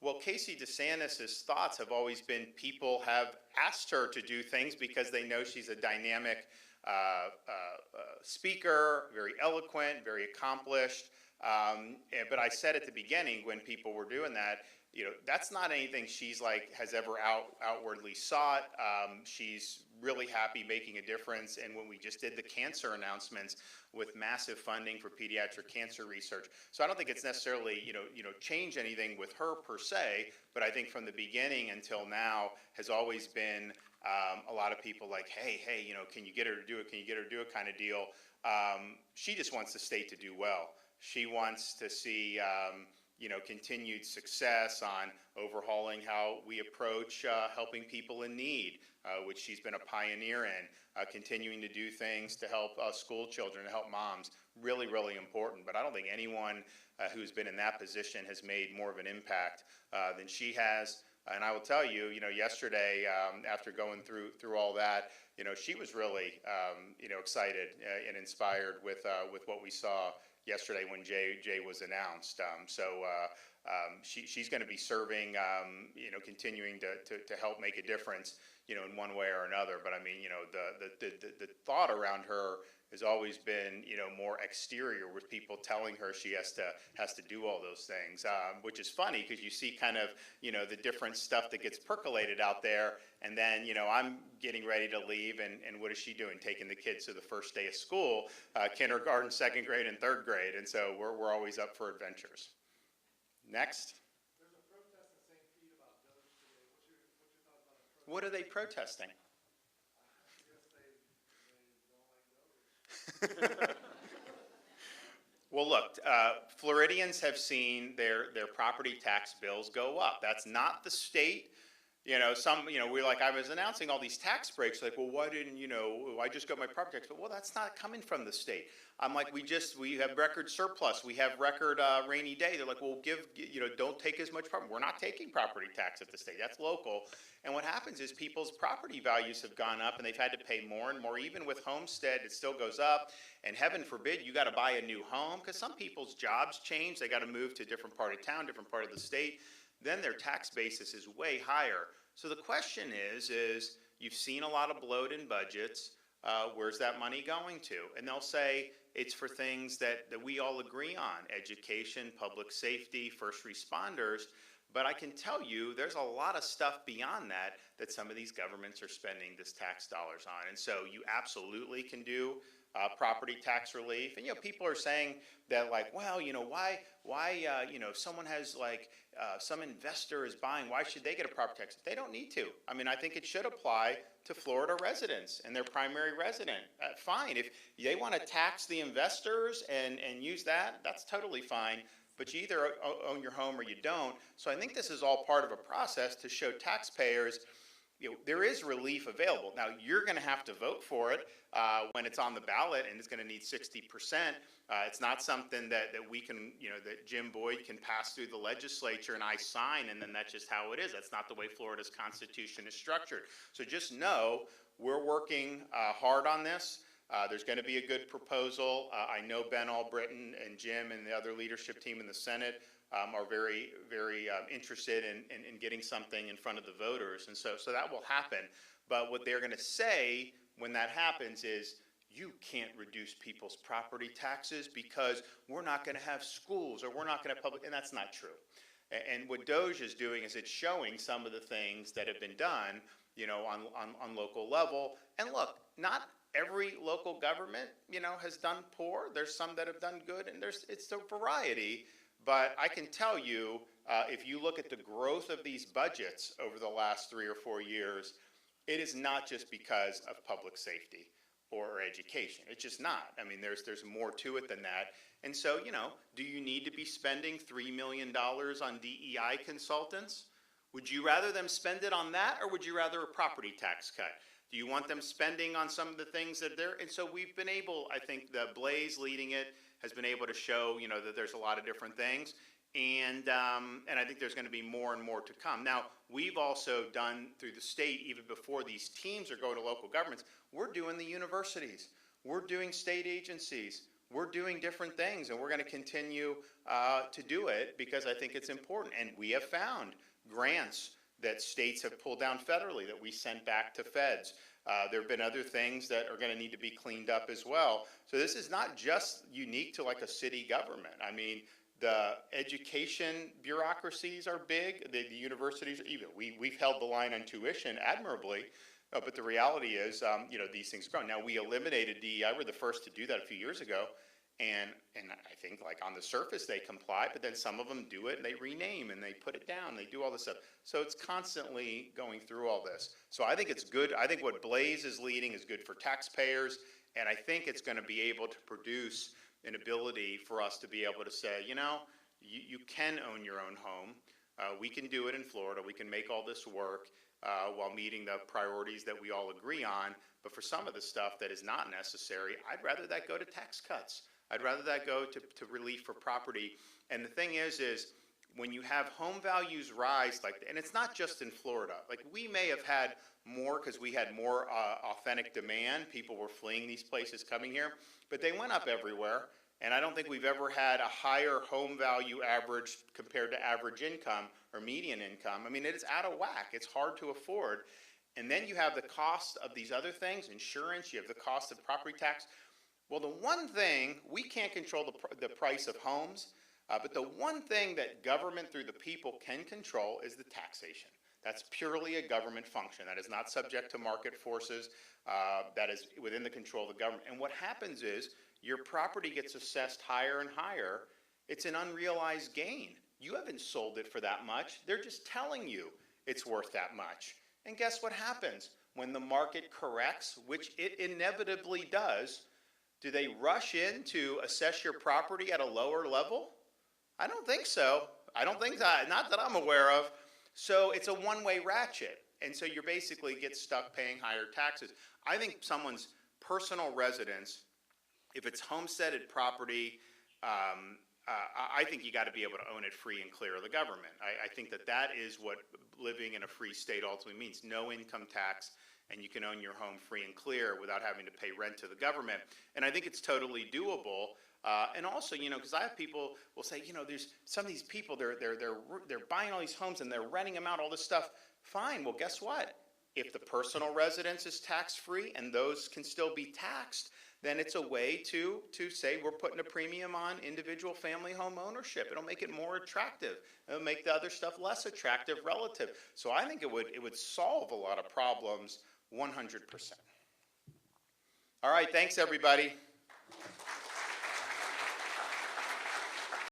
Well, Casey DeSantis' thoughts have always been people have asked her to do things because they know she's a dynamic speaker, very eloquent, very accomplished. But I said at the beginning when people were doing that, that's not anything she's has ever outwardly sought. She's really happy making a difference. And when we just did the cancer announcements with massive funding for pediatric cancer research, so I don't think it's necessarily change anything with her per se. But I think from the beginning until now has always been a lot of people hey, can you get her to do it? Can you get her to do it? Kind of deal. She just wants the state to do well. She wants to see continued success on overhauling how we approach helping people in need, which she's been a pioneer in, continuing to do things to help school children, to help moms, really, really important. But I don't think anyone who's been in that position has made more of an impact than she has. And I will tell you, yesterday, after going through all that, she was really, excited and inspired with what we saw yesterday when Jay was announced. She's going to be serving, continuing to help make a difference, in one way or another. But I mean, the thought around her has always been, more exterior, with people telling her she has to do all those things, which is funny because you see kind of, the different stuff that gets percolated out there. And then, I'm getting ready to leave, and what is she doing? Taking the kids to the first day of school, kindergarten, second grade, and third grade. And so we're always up for adventures. Next. There's a protest at St. Pete about Doge today. What's your thoughts on the protest? What are they protesting? I guess they don't like Doge. Well, look, Floridians have seen their property tax bills go up. That's not the state. I was announcing all these tax breaks. Well, why didn't, I just got my property tax? But, well, that's not coming from the state. I'm like, we have record surplus. We have record rainy day. They're like, well, don't take as much property. We're not taking property tax at the state. That's local. And what happens is people's property values have gone up, and they've had to pay more and more. Even with homestead, it still goes up. And heaven forbid you got to buy a new home, because some people's jobs change. They got to move to a different part of town, different part of the state. Then their tax basis is way higher. So the question is you've seen a lot of bloat in budgets. Where's that money going to? And they'll say it's for things that we all agree on: education, public safety, first responders. But I can tell you there's a lot of stuff beyond that some of these governments are spending this tax dollars on. And so you absolutely can do property tax relief. And, people are saying that, well, why, if someone has, some investor is buying, why should they get a property tax? They don't need to. I mean, I think it should apply to Florida residents and their primary resident. Fine. If they want to tax the investors and use that, that's totally fine. But you either own your home or you don't. So I think this is all part of a process to show taxpayers there is relief available. Now, you're going to have to vote for it when it's on the ballot, and it's going to need 60%. It's not something that we can, that Jim Boyd can pass through the legislature and I sign, and then that's just how it is. That's not the way Florida's Constitution is structured. So just know we're working hard on this. There's going to be a good proposal. I know Ben Albritton and Jim and the other leadership team in the Senate are very, very interested in getting something in front of the voters. And so that will happen. But what they're going to say when that happens is, you can't reduce people's property taxes because we're not going to have schools, or we're not going to have public, and that's not true. And what Doge is doing is it's showing some of the things that have been done, on local level. And look, not every local government, has done poor. There's some that have done good, and it's a variety. But I can tell you, if you look at the growth of these budgets over the last 3 or 4 years, it is not just because of public safety or education. It's just not. I mean, there's more to it than that. And so, do you need to be spending $3 million on DEI consultants? Would you rather them spend it on that, or would you rather a property tax cut? Do you want them spending on some of the things that they're, and so we've been able, I think the Blaze leading it has been able to show, that there's a lot of different things. And I think there's going to be more and more to come. Now, we've also done through the state, even before these teams are going to local governments, we're doing the universities. We're doing state agencies. we're doing different things, and we're going to continue to do it because I think it's important. And we have found grants that states have pulled down federally that we sent back to feds. There have been other things that are going to need to be cleaned up as well. So this is not just unique to like a city government. I mean, the education bureaucracies are big. The universities are even. We've held the line on tuition admirably, but the reality is, these things grow. Now, we eliminated DEI. We're the first to do that a few years ago. And I think, like, on the surface, they comply, but then some of them do it, and they rename, and they put it down, they do all this stuff. So it's constantly going through all this. So I think it's good. I think what Blaze is leading is good for taxpayers, and I think it's going to be able to produce an ability for us to be able to say, you can own your own home. We can do it in Florida. We can make all this work while meeting the priorities that we all agree on. But for some of the stuff that is not necessary, I'd rather that go to tax cuts. I'd rather that go to relief for property. And the thing is when you have home values rise, and it's not just in Florida. Like, we may have had more because we had more authentic demand. People were fleeing these places, coming here, but they went up everywhere. And I don't think we've ever had a higher home value average compared to average income or median income. I mean, it is out of whack. It's hard to afford. And then you have the cost of these other things, insurance, you have the cost of property tax. Well, the one thing, we can't control the price of homes, but the one thing that government through the people can control is the taxation. That's purely a government function. That is not subject to market forces. That is within the control of the government. And what happens is your property gets assessed higher and higher. It's an unrealized gain. You haven't sold it for that much. They're just telling you it's worth that much. And guess what happens? When the market corrects, which it inevitably does, do they rush in to assess your property at a lower level? I don't think so. I don't think that, not that I'm aware of. So it's a one-way ratchet. And so you basically get stuck paying higher taxes. I think someone's personal residence, if it's homesteaded property, I think you got to be able to own it free and clear of the government. I think that is what living in a free state ultimately means. No income tax, and you can own your home free and clear without having to pay rent to the government. And I think it's totally doable. And also, because I have people will say, there's some of these people, they're buying all these homes and they're renting them out, all this stuff. Fine. Well, guess what? If the personal residence is tax-free and those can still be taxed, then it's a way to say we're putting a premium on individual family home ownership. It'll make it more attractive. It'll make the other stuff less attractive relative. So I think it would solve a lot of problems 100%. All right, thanks everybody.